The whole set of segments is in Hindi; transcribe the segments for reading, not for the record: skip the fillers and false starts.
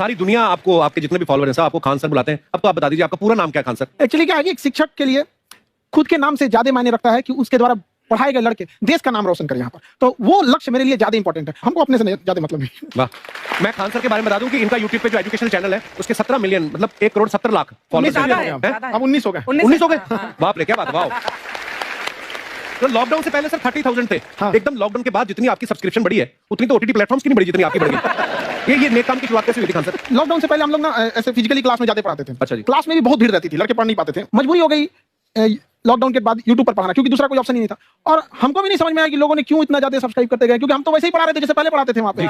सारी दुनिया आपको, आपके जितने भी फॉलोअर हैं सब आपको खान सर बुलाते हैं। अब तो आप बता दीजिए आपका पूरा नाम क्या है खान सर? एक्चुअली क्या है कि एक शिक्षक के लिए खुद के नाम से ज्यादा मायने रखता है कि उसके द्वारा पढ़ाए गए लड़के देश का नाम रोशन करें यहाँ पर, तो वो लक्ष्य मेरे लिए ज्यादा इंपॉर्टेंट है। हमको अपने से ज्यादा मतलब नहीं। वाह। मैं खान सर के बारे में बता दूं कि इनका यूट्यूब पे जो एजुकेशनल चैनल है उसके 17 मिलियन मतलब 1 करोड़ 70 लाख फॉलोअर्स हैं। अब 19 हो गए। 19 हो गए? बाप रे, क्या बात है, वाह। तो लॉकडाउन से पहले सर 30,000 थे। हाँ। एकदम लॉकडाउन के बाद जितनी आपकी सब्सक्रिप्शन बढ़ी है उतनी तो ओटीटी प्लेटफॉर्म्स की नहीं बढ़ी जितनी आपकी बढ़ी है। ये नेक काम की शुरुआत कैसे हुई थी खान सर? लॉकडाउन से पहले हम लोग ना ऐसे फिजिकली क्लास में जाते पढ़ाते थे। अच्छा जी। क्लास में भी बहुत भीड़ रहती थी, लड़के पढ़ नहीं पाते थे। मजबूरी हो गई लॉकडाउन के बाद यूट्यूब पर पढ़ाना, क्योंकि दूसरा कोई ऑप्शन ही नहीं था। और हमको भी नहीं समझ में आया कि लोगों ने क्यों इतना ज्यादा सब्सक्राइब करते गए, क्योंकि हम तो वैसे ही पढ़ा रहे थे जैसे पहले पढ़ाते थे वहां पे।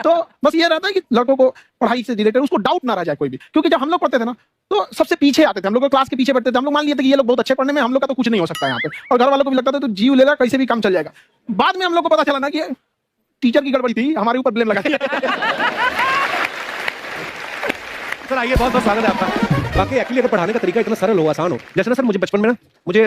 तो बस ये रहता है कि लड़कों को पढ़ाई से रिलेटेड उसको डाउट ना रह जाए कोई भी, क्योंकि जब हम लोग पढ़ते थे ना तो सबसे पीछे आते थे हम लोग, क्लास के पीछे बैठते थे। हम लोग मान लिए थे कि ये लोग बहुत अच्छे पढ़ने में, हम लोग का तो कुछ नहीं हो सकता यहाँ पे। और घर वालों को भी लगता था तो जीव लेगा, कैसे भी काम चल जाएगा। बाद में हम लोग को पता चला ना कि टीचर की गड़बड़ी थी, हमारे ऊपर ब्लेम लगा दिया। सर आइए, बहुत बहुत स्वागत है आपका। बाकी एक्चुअली अगर पढ़ाने का तरीका इतना सरल हो, आसान हो, जैसे ना सर मुझे बचपन में ना मुझे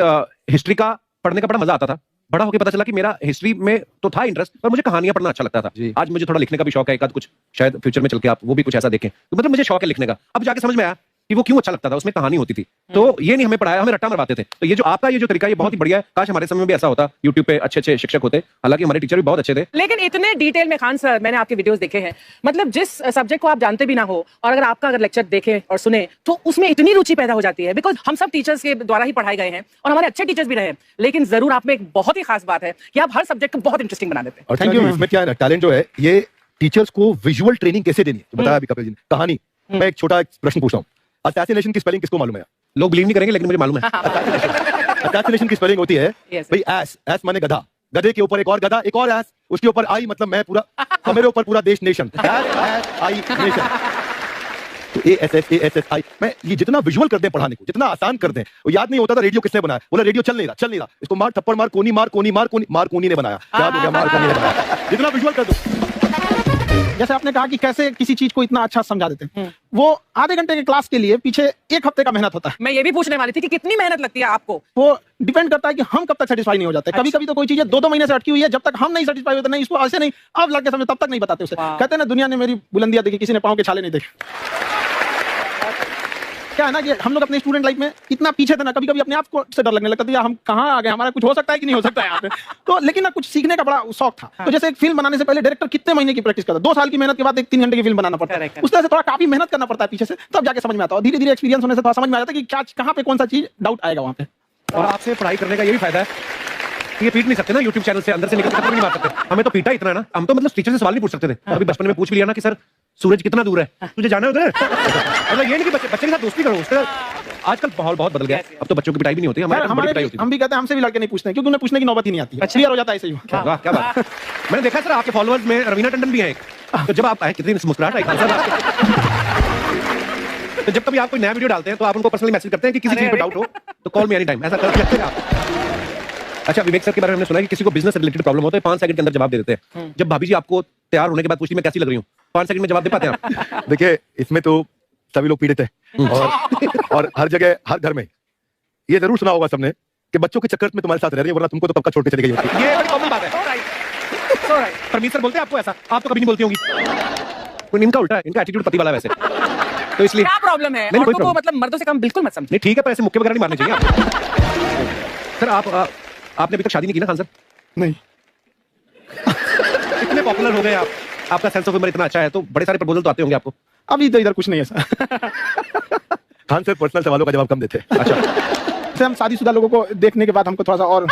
हिस्ट्री का पढ़ने का बड़ा मजा आता था। बड़ा होकर पता चला कि मेरा हिस्ट्री में तो था इंटरेस्ट, पर मुझे कहानियां पढ़ना अच्छा लगता था। आज मुझे थोड़ा लिखने का भी शौक है, एक आध कुछ शायद फ्यूचर में चल के आप वो भी कुछ ऐसा देखें। तो मतलब मुझे शौक है लिखने का। अब जाके समझ में आया कि वो क्यों अच्छा लगता था, उसमें कहानी होती थी। तो ये नहीं हमें पढ़ाया, हमें रट्टा मरवाते थे। तो ये जो आपका ये जो तरीका ये बहुत ही बढ़िया है। काश हमारे समय में भी ऐसा होता, यूट्यूब पे अच्छे अच्छे शिक्षक होते। हालांकि हमारे टीचर भी बहुत अच्छे थे। लेकिन इतने डिटेल में खान सर मैंने आपके वीडियोस देखे हैं, मतलब जिस सब्जेक्ट को आप जानते भी ना हो और अगर आपका अगर लेक्चर देखें और सुने तो उसमें इतनी रुचि पैदा हो जाती है। बिकॉज हम सब टीचर्स के द्वारा ही पढ़ाए गए हैं और हमारे अच्छे टीचर्स भी रहे हैं, लेकिन जरूर आप में एक बहुत ही खास बात है कि आप हर सब्जेक्ट को बहुत इंटरेस्टिंग बना देते हैं। Thank you. इसमें क्या है, टैलेंट जो है ये टीचर्स को विजुअल ट्रेनिंग कैसे देनी है बताया अभी कपिल जी ने। कहानी मैं एक छोटा प्रश्न पूछता हूँ, असैसिनेशन की स्पेलिंग किसको मालूम है? लोग बिलीव नहीं करेंगे लेकिन मुझे मालूम है। असैसिनेशन की स्पेलिंग होती है भाई एस, एस माने गधा, गधे के ऊपर एक और गधा, एक और एस, उसके ऊपर आई मतलब मैं पूरा, तो मेरे ऊपर पूरा देश नेशन, एस आई नेशन। तो ASSASSI मैं ये जितना विजुअल कर दें पढ़ाने को, जितना आसान कर दें। वो याद नहीं होता था रेडियो किसने बनाया, बोला रेडियो चल नहीं रहा, इसको मार थप्पड़ मार कोनी मार कोनी मार कोनी मार कोनी ने बनाया, याद हो गया, मार कोनी ने बनाया। जितना विजुअल कर दो। जैसे आपने कहा कि कैसे किसी चीज को इतना अच्छा समझा देते हैं, वो आधे घंटे के क्लास के लिए पीछे 1 हफ्ते का मेहनत होता है। मैं ये भी पूछने वाली थी कि कितनी मेहनत लगती है आपको। वो डिपेंड करता है कि हम कब तक सेटिस्फाई नहीं हो जाते। कभी कभी तो कोई चीज 2-2 महीने से अटकी हुई है, जब तक हम नहीं सेटिस्फाई होते नहीं इसको ऐसे नहीं अब लड़के समय तब तक नहीं बताते उसे। कहते हैं ना दुनिया ने मेरी बुलंदियां देखी, किसी ने पांव के छाले नहीं देखे। क्या है ना कि हम लोग अपने स्टूडेंट लाइफ में इतना पीछे थे ना, कभी कभी अपने आप को से डर लगने लगता था यार हम कहाँ आ गए, हमारा कुछ हो सकता है कि नहीं हो सकता है यहाँ पे। तो लेकिन ना कुछ सीखने का बड़ा शौक था। तो जैसे एक फिल्म बनाने से पहले डायरेक्टर कितने महीने की प्रैक्टिस करता है, 2 साल की मेहनत के बाद एक 3 घंटे की फिल्म बनाना पड़ता है। उस तरह से थोड़ा काफी मेहनत करना पड़ता है पीछे से, तब जाके समझ में आता है। धीरे धीरे एक्सपीरियंस होने से थोड़ा समझ में आता है कि क्या कहाँ पे कौन सा चीज डाउट आएगा वहाँ पे। और आपसे पढ़ाई करने का ये भी फायदा है, ये पीट नहीं सकते ना यूट्यूब चैनल से, अंदर से निकल कर नहीं मार सकते। हमें तो पीटा इतना है ना, हम तो मतलब टीचर से सवाल नहीं पूछ सकते थे। अभी बचपन में पूछ भी लिया ना कि सर सूरज कितना दूर है, तुझे जाना है उधर। मतलब ये नहीं कि बच्चे के साथ दोस्ती करो, उसका आजकल माहौल बहुत बदल गया है। अब तो बच्चों की पिटाई भी नहीं होती, हमारे हम भी कहते हैं हमसे भी लड़के नहीं पूछते क्योंकि उन्हें पूछने की नौबत ही नहीं आती। क्लियर हो जाता है ऐसे ही। वाह क्या बात। मैंने देखा सर आपके फॉलोअर्स में रवीना टंडन भी है एक। तो जब आप आए कितनी मुस्कुराहट आई खान सर। तो जब कभी आप कोई नया वीडियो डालते हैं तो आप उनको पर्सनली मैसेज करते हैं कि किसी चीज पे डाउट हो तो कॉल मी एनी टाइम, ऐसा करते हैं आप? अच्छा, विवेक सर के बारे में हमने सुना है कि किसी को बिजनेस से रिलेटेड प्रॉब्लम होता है 5 सेकंड के अंदर जवाब दे देते हैं। जब भाभी जी आपको तैयार होने के बाद पूछती मैं कैसी लग रही हूँ, 5 सेकंड में जवाब दे पाते हैं आप? देखिए इसमें तो सभी लोग पीड़ित हैं और हर जगह हर घर में ये जरूर सुना होगा सबने कि बच्चों के चक्कर में तुम्हारे साथ रह रही है वरना तुमको तो पक्का छोड़ के चली गई होती। ये बड़ी कॉमन बात है। परमीत सर बोलते हैं आपको ऐसा? आप तो कभी नहीं बोलती होंगी। इनका उल्टा है, इनका एटीट्यूड पति वाला वैसे, तो इसलिए क्या प्रॉब्लम है? नहीं, औरतों को मतलब मर्दों से कम बिल्कुल मत समझिए। नहीं ठीक है, पर ऐसे मुक्के वगैरह नहीं मारने चाहिए आप। सर आपने अभी तक शादी नहीं की ना खान सर? नहीं। इतने पॉपुलर हो गए आप, आपका सेंस ऑफ ह्यूमर इतना अच्छा है तो बड़े सारे प्रपोजल तो आते होंगे आपको। अभी तो इधर कुछ नहीं है सर। खान सर पर्सनल सवालों का जवाब कम देते हैं। अच्छा, जैसे हम शादीशुदा लोगों को देखने के बाद हमको थोड़ा सा और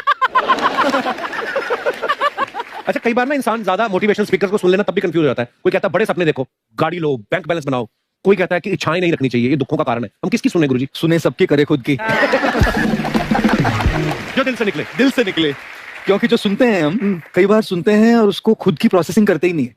अच्छा कई बार ना इंसान ज्यादा मोटिवेशनल स्पीकर को सुन लेना तब भी कंफ्यूज हो जाता है। कोई कहता है बड़े सपने देखो, गाड़ी लो, बैंक बैलेंस बनाओ। कोई कहता है कि इच्छाएं नहीं रखनी चाहिए, ये दुखों का कारण है। हम किसकी सुने गुरुजी? सुने सबकी, करे खुद की। जो दिल से निकले। दिल से निकले, क्योंकि जो सुनते हैं हम कई बार सुनते हैं और उसको खुद की प्रोसेसिंग करते ही नहीं है,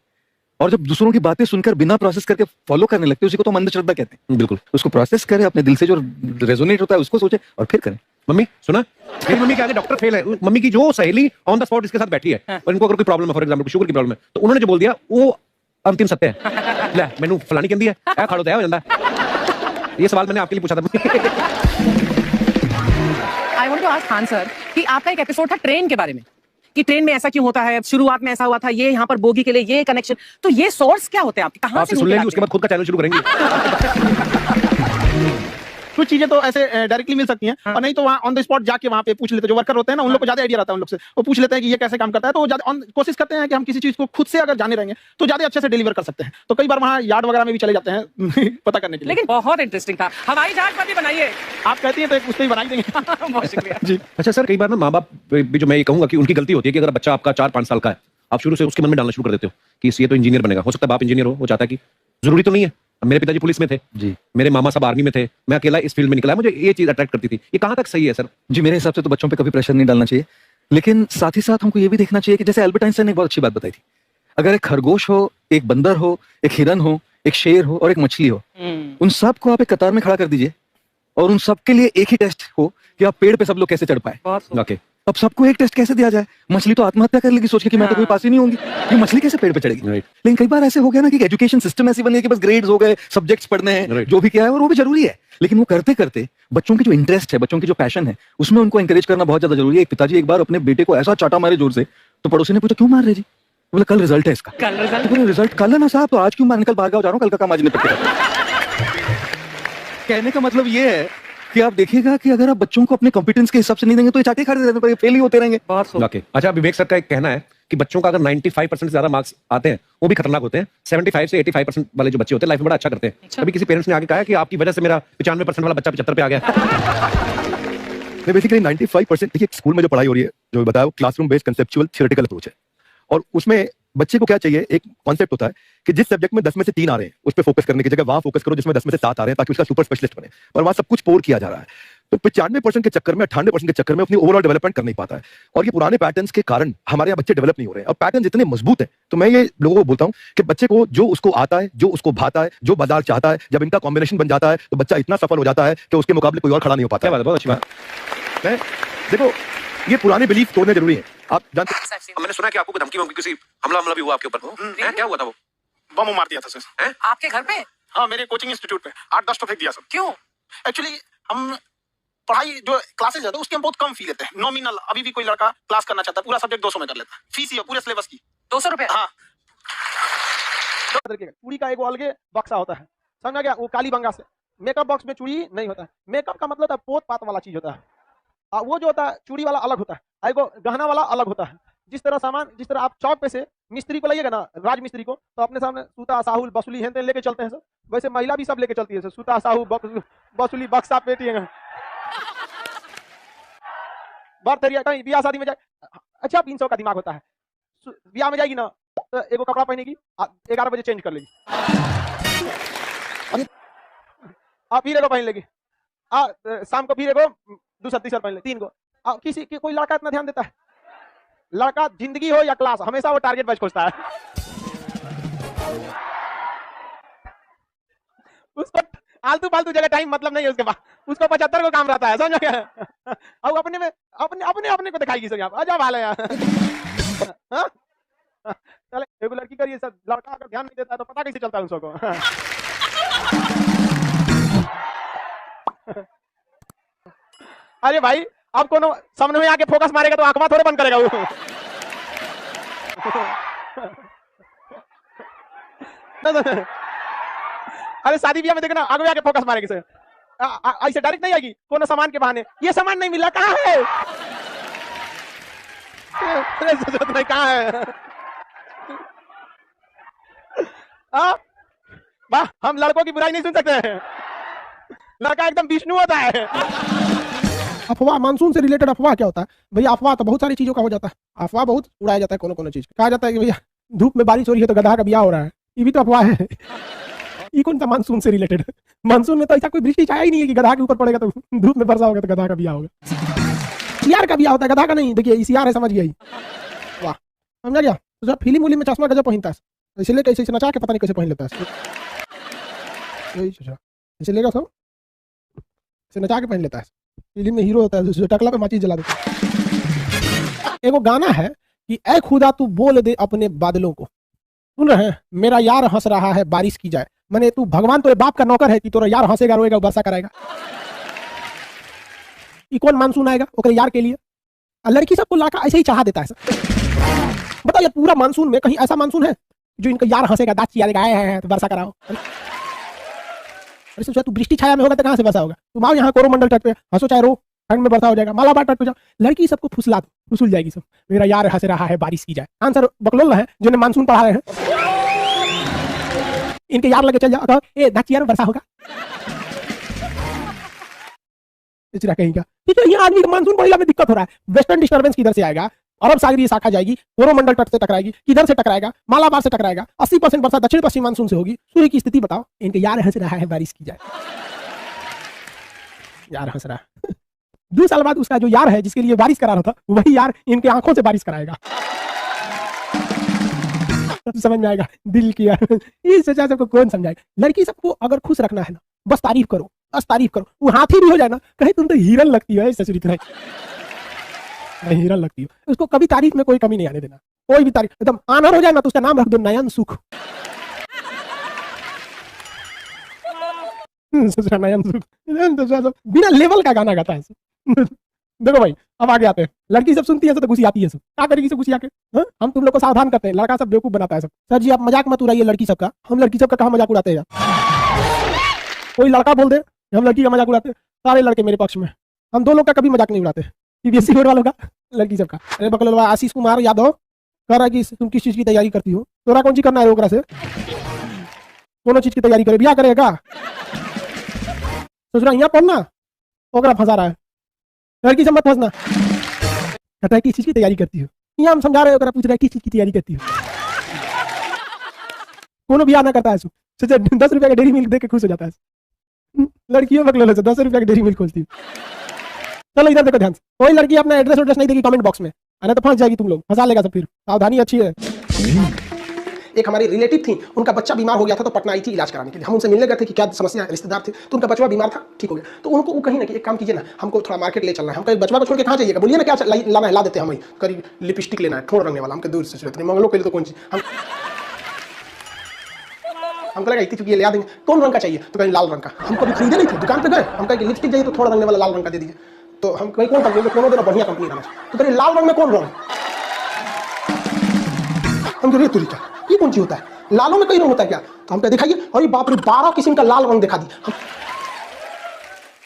और जब दूसरों की बातें सुनकर बिना प्रोसेस करके फॉलो करने लगते हैं उसी को तो अंधश्रद्धा कहते हैं। बिल्कुल, उसको प्रोसेस करें, अपने दिल से जो रेजोनेट होता है उसको सोचे और फिर करें। मम्मी सुना, मेरी मम्मी के आगे डॉक्टर फेल है। मम्मी की जो सहेली ऑन द स्पॉट इसके साथ बैठी है और इनको अगर कोई प्रॉब्लम है, फॉर एग्जांपल शुगर की प्रॉब्लम है, तो उन्होंने जो बोल दिया वो अंतिम सत्य है। ले मैनू फलानी कहती है ऐ खड़ो तय हो जाता है। ये सवाल मैंने आपके लिए पूछा था। I want to ask Khan sir कि आपका एक एपिसोड था ट्रेन के बारे में, कि ट्रेन में ऐसा क्यों होता है, शुरुआत में ऐसा हुआ था, ये यहाँ पर बोगी के लिए ये कनेक्शन, तो ये सोर्स क्या होते हैं आपके, कहाँ आपसे से सुन निकल लेंगे आते उसके बाद खुद का चैनल शुरू करेंगे। कुछ चीजें तो ऐसे डायरेक्टली मिल सकती हैं, हाँ। और नहीं तो वहाँ ऑन द स्पॉट जाके वहाँ पे पूछ लेते हैं। जो वर्कर होते हैं ना, उन लोग को ज्यादा आइडिया रहता है, उन लोग से वो पूछ लेते हैं कि ये कैसे काम करता है, तो वो ज्यादा कोशिश करते हैं कि हम किसी चीज को खुद से अगर जाने रहेंगे तो ज्यादा अच्छे से डिलीवर कर सकते हैं। तो कई बार वहाँ यार्ड वगैरह में भी चले जाते हैं पता करने के लिए। लेकिन बहुत इंटरेस्टिंग था, हवाई जहाज पर भी बनाइए। आप कहती हैं तो एक उस पर ही बना ही देंगे। बहुत शुक्रिया। जी। अच्छा सर, कई बार ना माँ बाप भी, जो मैं ये कहूंगा कि उनकी गलती होती है कि अगर बच्चा आपका 4-5 साल का है, आप शुरू से उसके मन में डालना शुरू कर देते हो कि ये तो इंजीनियर बनेगा। हो सकता है बाप इंजीनियर हो, वो चाहता है कि, जरूरी तो नहीं है। अब मेरे पिताजी पुलिस में थे जी, मेरे मामा सब आर्मी में थे, मैं अकेला इस फील्ड में निकला, मुझे ये चीज अट्रैक्ट करती थी। ये कहाँ तक सही है सर? जी, मेरे हिसाब से तो बच्चों पे कभी प्रेशर नहीं डालना चाहिए, लेकिन साथ ही साथ हमको ये भी देखना चाहिए कि जैसे एल्बर्ट आइंस्टाइन ने एक बहुत अच्छी बात बताई थी, अगर एक खरगोश हो, एक बंदर हो, एक हिरन हो, एक शेर हो और एक मछली हो, उन सब को आप एक कतार में खड़ा कर दीजिए और उन सब के लिए एक ही टेस्ट हो कि आप पेड़ पे सब लोग कैसे चढ़ पाए। बहुत ओके, अब सबको एक टेस्ट कैसे दिया जाए? मछली तो आत्महत्या कर लेगी सोच के कि मैं तो कोई पास ही नहीं होंगी, ये मछली कैसे पेड़ पे चढ़ेगी? राइट, लेकिन कई बार ऐसे हो गया ना कि एजुकेशन सिस्टम ऐसी बन गई कि बस ग्रेड्स हो गए, सब्जेक्ट्स पढ़ने हैं, Right. जो भी किया है और वो भी जरूरी है, लेकिन वो करते करते बच्चों की जो इंटरेस्ट है, बच्चों की जो पैशन है, उसमें उनको एंकरेज करना बहुत ज्यादा जरूरी है। एक पिताजी एक बार अपने बेटे को ऐसा चाटा मारे जोर से, तो पड़ोसी ने पूछा क्यों मार रहे जी? बोले कल रिजल्ट है इसका। कल रिजल्ट, तो बोले रिजल्ट कल है ना साहब, तो आज क्यों मारने? कल बाहर गाँव जा रहा हूँ, कल का काम आज निपट के। कहने का मतलब ये है कि आप देखिएगा कि अगर आप बच्चों को अपने कॉम्पिटेंस के हिसाब से नहीं देंगे तो ये चाटे खड़े रहने पर फेल ही होते रहेंगे। बहुत खूब। ओके। अच्छा, विवेक सर का एक कहना है कि बच्चों का अगर 95% से ज्यादा मार्क्स आते हैं वो भी खतरनाक होते हैं। 75 से 85% वाले जो बच्चे होते हैं लाइफ में बड़ा अच्छा करते हैं। अच्छा। कभी किसी पेरेंट्स ने आगे कहा है कि आपकी वजह से मेरा 95% वाला बच्चा 75 पे आ गया? नहीं, बेसिकली 95% देखिए स्कूल में जो पढ़ाई हो रही है, जो बताया, वो classroom based conceptual theoretical approach है, और उसमें बच्चे को क्या चाहिए, एक कॉन्सेप्ट होता है कि जिस सब्जेक्ट में 10 में से 3 आ रहे हैं उस पर फोकस करने की जगह वहां फोकस करो जिसमें 10 में से 7 आ रहे हैं, ताकि उसका सुपर स्पेशलिस्ट बने। और वहां सब कुछ पोर किया जा रहा है, तो 95% के चक्कर में, 98% के चक्कर में अपनी ओवरऑल डेवलपमेंट कर नहीं पाता है। और ये पुराने पैटर्न्स के कारण हमारे यहाँ बच्चे डेवलप नहीं हो रहे हैं, और पैटर्न इतने मजबूत है। तो मैं ये लोगों को बोलता हूँ कि बच्चे को जो उसको आता है, जो उसको भाता है, जो बाजार चाहता है, जब इनका कॉम्बिनेशन बन जाता है तो बच्चा इतना सफल हो जाता है कि उसके मुकाबले कोई और खड़ा नहीं हो पाता। क्या बात है, बहुत अच्छी बात। मैं देखो, ये पुराने बिलीफ तोड़ने जरूरी है। आप जानते मैंने सुना कि आपको धमकी वमकी किसी हमला भी हुआ आपके ऊपर, क्या हुआ था वो? बम मार दिया था सर। आपके घर पे? हाँ, मेरे कोचिंग इंस्टीट्यूट पे 8-10 तो फेंक दिया सर। क्यों? एक्चुअली हम पढ़ाई जो क्लासेस है तो उसके हम बहुत कम फी लेते हैं, नॉमिनल। अभी भी कोई लड़का क्लास करना चाहता है, पूरा सब्जेक्ट 200 में कर लेता है, फीस ही है पूरे सिलेबस की 200 रुपए? हाँ। चूड़ी का एक अलग बक्सा होता है, समझा गया? वो काली बंगा से मेकअप बॉक्स में चूड़ी नहीं होता है। मेकअप का मतलब होता है पोत पात वाला चीज होता है, वो जो होता है चूड़ी वाला अलग होता है, एगो गहना वाला अलग होता है। जिस तरह सामान, जिस तरह आप चौक पे से मिस्त्री को लाइएगा ना, राज मिस्त्री को, तो अपने सामने सूता साहुल बसुली हेंते लेके चलते हैं सर, वैसे महिला भी सब लेके चलती है सर, सूता साहू बसुली बक्सा पेटी बर्थरिया कहीं ब्याह शादी में जाए। अच्छा, 300 का दिमाग होता है, ब्याह में जाएगी ना तो एगो कपड़ा पहनेगी, 11 बजे चेंज कर लेगी, आप फिर एगो पहन लेगी, शाम को फिर एगो दूसरा तीसरा पहन ले, 3 गो। किसी की कोई लड़का इतना ध्यान देता है? लड़का जिंदगी हो या क्लास, हमेशा वो टारगेट बच खोजता है। उसको आलतू फालतू जगह टाइम मतलब नहीं है उसके पास, उसको 75 को काम रहता है, समझ गया? अब अपने में अपने को दिखाएगी सर, यहाँ अजब हाल है यार। चले, एगो लड़की करिए सर, लड़का अगर ध्यान नहीं देता है तो पता कैसे चलता है उसको? अरे भाई, अब कोनो सामने में आके फोकस मारेगा तो आंखवा थोड़े बंद करेगा वो। अरे शादी ब्याह में देखना, आगे आके फोकस मारेगी सर, ऐसे डायरेक्ट नहीं आएगी, कोनो सामान के बहाने, ये सामान नहीं मिला, कहाँ है? जरूरत नहीं, कहाँ है? वाह, हम लड़कों की बुराई नहीं सुन सकते हैं, लड़का एकदम विष्णु होता है। अफवाह, मानसून से रिलेटेड अफवाह क्या होता है भैया? अफवाह तो बहुत सारी चीजों का हो जाता है, अफवाह बहुत उड़ाया जाता है, कोनो चीज कहा जाता है कि भैया धूप में बारिश हो रही है तो गधा का ब्याह हो रहा है, ये भी तो अफवाह है। ये कौन सा मानसून से रिलेटेड? मानसून में तो ऐसा कोई वृष्टि छाया ही नहीं है कि गधा के ऊपर पड़ेगा तो धूप में वर्षा होगा तो गधा का ब्याह होगा। सियार का ब्याह होता है, गधा का नहीं। देखिए सियार है, समझ गया? वाह, समझा गया? तो फिल्म उलिम में चश्मा गजब पहनता है, इसलिए कैसे नचा के पता नहीं कैसे पहन लेता है, इसलिए सब इसे नचा के पहन लेता है, फिल्म में हीरो होता है, टकला पे माचिस जला देता है। एगो गाना है कि ऐ खुदा तू बोल दे अपने बादलों को, सुन रहे हैं? मेरा यार हंस रहा है बारिश की जाए, माने तू भगवान तेरे बाप का नौकर है कि तोरा यार हंसेगा रोएगा वर्षा कराएगा। ये कौन मानसून आएगा ओकरे यार के लिए? लड़की सबको लड़का ऐसे ही चाह देता है सर। बताओ यार, पूरा मानसून में कहीं ऐसा मानसून है जो इनका यार हंसेगा, दांत चियारेगा, आए हैं तो वर्षा कराओ। अरे सोचा तू वृष्टि छाया में होगा तो कहाँ से वर्षा होगा? तुम आओ यहाँ कोरोमंडल तट पे, हंसो चाहे रो, ठंड में वर्षा हो जाएगा। मालाबार तट पे जाओ, लड़की सबको फुसला दो, फुसुल जाएगी सब। मेरा यार हंस रहा है, बारिश की जाए। आंसर बकलोल है जिन्हें मानसून पढ़ा रहे हैं। इनके यार लगे चल जाओ, ए दांत चियार में वर्षा होगा, कहीं का। ठीक है, यहाँ आदमी का मानसून पढ़ेगा में दिक्कत हो रहा है। वेस्टर्न डिस्टर्बेंस किधर से आएगा? अरब सागरीय शाखा जाएगी, कोरोमंडल तट से टकराएगी, किधर से टकराएगा? मालाबार से टकराएगा। 80% वर्षा दक्षिण पश्चिम मानसून से होगी। सूर्य की स्थिति बताओ। इनके यार हंस रहा है, बारिश की जाए। यार हंस रहा है। 2 साल बाद उसका जो यार है जिसके लिए बारिश करा रहा था, वही यार इनके आंखों से बारिश कराएगा। समझ में आएगा दिल की यार। इस वजह सबको कौन समझाएगा? लड़की सबको अगर खुश रखना है ना, बस तारीफ करो, बस तारीफ करो। वो हाथी भी हो जाए ना, कहे तुम तो हिरन लगती हो, ससुरी तरह हिरन लगती हो। उसको कभी तारीफ में कोई कमी नहीं आने देना। कोई भी तारीफ एकदम आनर हो जाए ना तो उसका नाम रख दो नयन सुख। नयन सुख बिना लेवल का गाना गाता है। देखो भाई, अब आगे आते हैं। लड़की सब सुनती है तो गुस्सी आती है सब। क्या करेगी सब गुस्सी आके? हम तुम लोग को सावधान करते हैं, लड़का सब बेवकूफ बनाता है सब। सर जी आप मजाक मत उड़ाइए लड़की सबका। हम लड़की सबका कहाँ मजाक उड़ाते हैं? कोई लड़का बोल दे हम लड़की का मजाक उड़ाते हैं, सारे लड़के मेरे पक्ष में। हम 2 लोग का कभी मजाक नहीं उड़ाते। सीबीएसई बोर्ड वालों का, लड़की सबका। अरे बकलोलवा आशीष कुमार यादव कह रहा है कि तुम किस चीज की तैयारी करती हो? तोरा कौन सी करना है ओकरा से? दोनों चीज की तैयारी करे, ब्याह करेगा? सोच रहा यहाँ पढ़ना, ओकरा फंसा रहा है। लड़की से मत फंसना। कहता है किस चीज की तैयारी करती हो? यहाँ हम समझा रहे हो, ओकरा पूछ रहा है किस चीज की तैयारी करती हो? कोनो ब्याह ना करता है। सोचा 10 रुपया का डेयरी मिल्क देख के खुश हो जाता है। लड़कियों बकलोल से 10 रुपया का डेयरी मिल्क खोलती है। चलो इधर देखो ध्यान से। कोई लड़की अपना एड्रेस नहीं देगी कमेंट बॉक्स में, अरे तो फंस जाएगी, तुम लोग फंसा लेगा सब। फिर सावधानी अच्छी है। एक हमारी रिलेटिव थी, उनका बच्चा बीमार हो गया था तो पटना आई थी इलाज कराने के लिए। हम उनसे मिलने गए थे कि क्या समस्या है, रिश्तेदार थे। तो उनका बचवा बीमार था, ठीक हो गया। तो उनको वो कहीं ना कि एक काम कीजिए ना, हमको थोड़ा मार्केट ले चलना है। हम कहीं बचवा को छोड़ के कहाँ जाइएगा? बोलिए ना क्या लाना है, ला देते हैं। हम करीब लिपस्टिक लेना है, ठोड़ रंगने वाला। हमको दूर से मंगलों के लिए तो कौन सी हमको लगा इतनी चुकी ले आ देंगे। कौन रंग का चाहिए? तो कहीं लाल रंग का। हम कभी खरीदे नहीं थे, दुकान पे गए, हम कहीं लिपस्टिक चाहिए तो थोड़ा रंगने वाला लाल रंग का दे दीजिए। तो हम कहीं कौन कंपनी कौन देना, बढ़िया कंपनी रहना। तो कहीं लाल रंग में कौन रंग? हम कह तुरी क्या ये कौन चीज होता है? लालों में कई रंग होता है क्या? तो हम क्या दिखाइए, अरे बाप रे 12 किस्म का लाल रंग दिखा दी।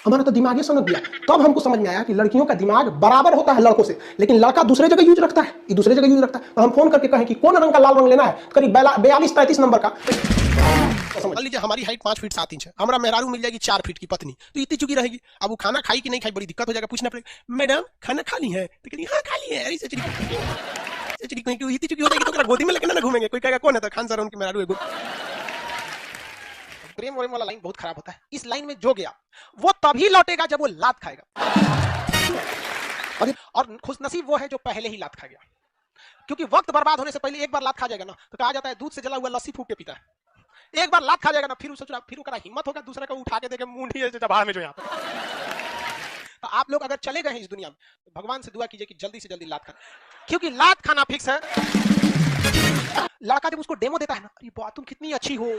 हमारा तो दिमाग ये समझ गया। तब हमको समझ में आया कि लड़कियों का दिमाग बराबर होता है लड़कों से, लेकिन लड़का दूसरे जगह यूज रखता है, ये दूसरे जगह यूज रखता है। तो हम फोन करके कहें कि कौन रंग का लाल रंग लेना है, करीब 42-33 नंबर का। समझ लीजिए हमारी हाइट 5 फीट 7 इंच है, हमारा मेहरारू मिल जाएगी 4 फीट की पत्नी, तो इतनी चुकी रहेगी। अब वो खाना खाई कि नहीं खाई बड़ी दिक्कत हो जाएगा। पूछना पड़ेगा मैडम खाना खा ली है? तो कहेंगे हाँ खा ली है। अरे इतनी चुकी हो जाएगी तो गोदी में लेकर ना घूमेंगे। कोई कहेगा कौन है? तो खान सर उनके मेहरारू है। प्रेम वाला लाइन बहुत खराब होता है। इस लाइन में जो गया वो तभी लौटेगा जब वो लात खाएगा। और खुशनसीब वो है जो पहले ही लात खा गया, क्योंकि वक्त बर्बाद होने से पहले एक बार लात खा जाएगा ना, तो कहा जाता है दूध से जला हुआ लस्सी फूक के पीता है। एक बार लात खा जाएगा ना, फिर सोच रहा फिर उसका हिम्मत होगा दूसरे को उठा के देके मुंडी जबाड़ में जो यहाँ पे। तो आप लोग अगर चले गए हैं इस दुनिया में, तो भगवान से दुआ कीजिए कि जल्दी से जल्दी लात खाना, क्योंकि लात खाना फिक्स है। लड़का जब उसको डेमो देता है ना, अरे बात तुम कितनी अच्छी हो,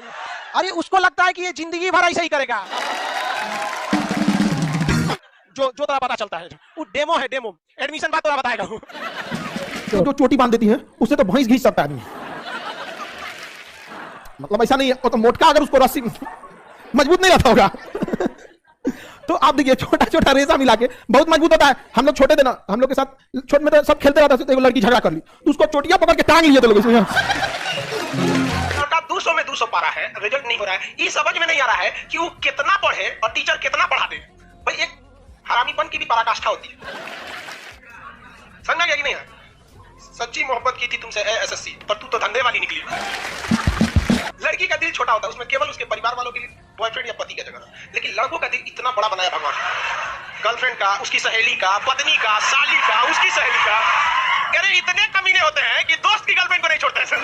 अरे उसको लगता है कि ये जिंदगी भर ऐसा ही करेगा। जो तरह पता चलता है वो डेमो है, डेमो एडमिशन बात तो बताएगा। जो चोटी बांध देती है उससे तो भैंस घींच सकता है आदमी। मतलब ऐसा नहीं है, वो तो मोटका अगर उसको रस्सी मजबूत नहीं रहता होगा। तो आप देखिए छोटा छोटा रेसा मिला के बहुत मजबूत होता है। हम लोग छोटे थे ना, हम लोग के साथ छोटे में तो सब खेलते रहते थे। एक लड़की झगड़ा कर ली तो उसको चोटियां पकड़ के टांग लिए थे लोग। लड़का 200 में 200 पारा है, रिजल्ट नहीं हो रहा है। ये समझ में नहीं आ रहा है कि वो कितना पढ़े और टीचर कितना पढ़ा दे। भाई एक हरामीपन की भी पराकाष्ठा होती है, समझ गया कि नहीं? सच्ची मोहब्बत की थी तुमसे एसएससी, पर तू तो धंधे वाली निकली। लड़की का दिल छोटा होता है, उसमें केवल उसके परिवार वालों के लिए बॉयफ्रेंड या पति का जगह, लेकिन लड़कों का दिल इतना बड़ा बनाया भगवान। गर्लफ्रेंड का, उसकी सहेली का, पत्नी का, साली का, उसकी सहेली का। अरे इतने कमीने होते हैं कि दोस्त की गर्लफ्रेंड को नहीं छोड़ते हैं सर।